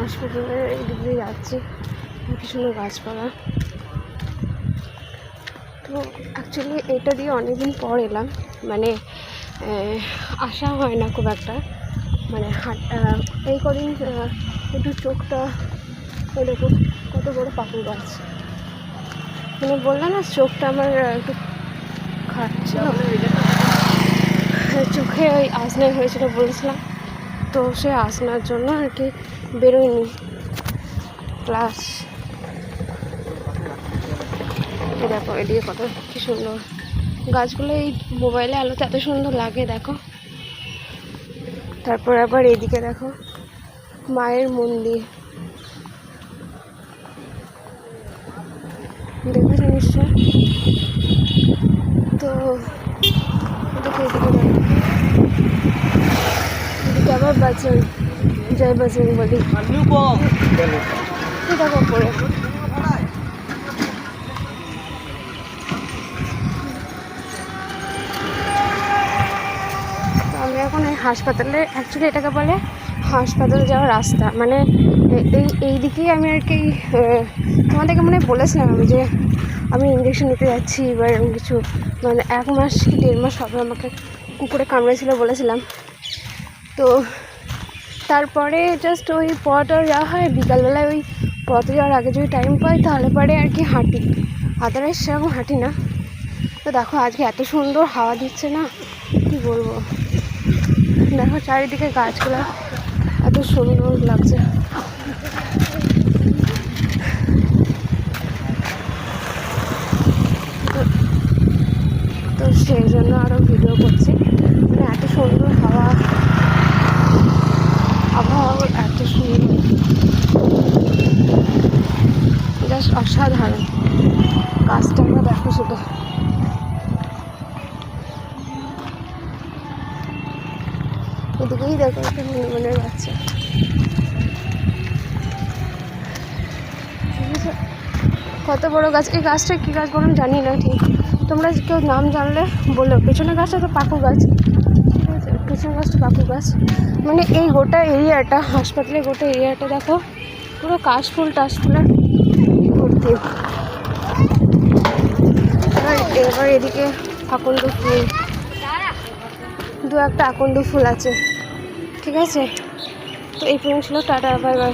হাসপাতালের এদিক দিয়ে যাচ্ছি, কি সুন্দর গাছপালা। তো অ্যাকচুয়ালি এটা দিয়ে অনেকদিন পর এলাম, মানে আসা হয় না খুব একটা, মানে এই কদিন একটু চোখটা এরকম কত বড় পাকুর গাছ, মানে বললাম না চোখটা আমার একটু খাচ্ছিল, চোখে ওই আসনাই হয়েছিল বলেছিলাম, তো সে আসনার জন্য আর কি বেরোয়নি ক্লাস। দেখো এদিকে কত কি সুন্দর গাছগুলো, এই মোবাইলে আলোতে এত সুন্দর লাগে দেখো। তারপর আবার এদিকে দেখো মায়ের মন্দির, দেখেছো নিশ্চয়। তো এদিকে এদিকে আবার বাজেন, জয় বাজেন বলি, দেখো পরে। আমি এখন এই হাসপাতালে, অ্যাকচুয়ালি এটাকে বলে হাসপাতালে যাওয়ার রাস্তা, মানে এই দিকেই আমি আর কি তোমাদেরকে মনে বলেছিলাম আমি যে আমি ইঞ্জেকশন নিতে যাচ্ছি, বা এরকম কিছু, মানে 1 মাস কি 1.5 মাস হবে আমাকে কুকুরে কামড়েছিল বলেছিলাম। তো তারপরে জাস্ট ওই পথ আর যাওয়া হয়, বিকালবেলায় ওই পথে যাওয়ার আগে যদি টাইম পাই তাহলে পরে আর কি হাঁটি, আদারওয়াইজ সেরকম হাঁটি না। তো দেখো আজকে এত সুন্দর হাওয়া দিচ্ছে না, কি বলবো। দেখো চারিদিকে গাছগুলো এত সুন্দর লাগছে। তো সেই জন্য আরও ভিডিও করছি, মানে এত সুন্দর হাওয়া, আবহাওয়া এত সুন্দর, জাস্ট অসাধারণ। গাছটাকে দেখো শুধু, এদিকেই দেখো একটা হনুমানের বাচ্চা, কত বড় গাছ। এই গাছটা কী গাছ বলুন জানি না ঠিক, তোমরা কেউ নাম জানলে বলো। পেছনের গাছটা তো পাকুর গাছ, ঠিক আছে, পেছনের গাছটা পাকুর গাছ। মানে এই গোটা এরিয়াটা, হাসপাতালের গোটা এরিয়াটা দেখো পুরো কাশফুল টাশফুলের ভর্তি। এবার এদিকে আকন্দ ফুল, 2-1টা আকন্দ ফুল আছে, ঠিক আছে। তো এই পর্যন্ত ছিল, টাটা বাই বাই।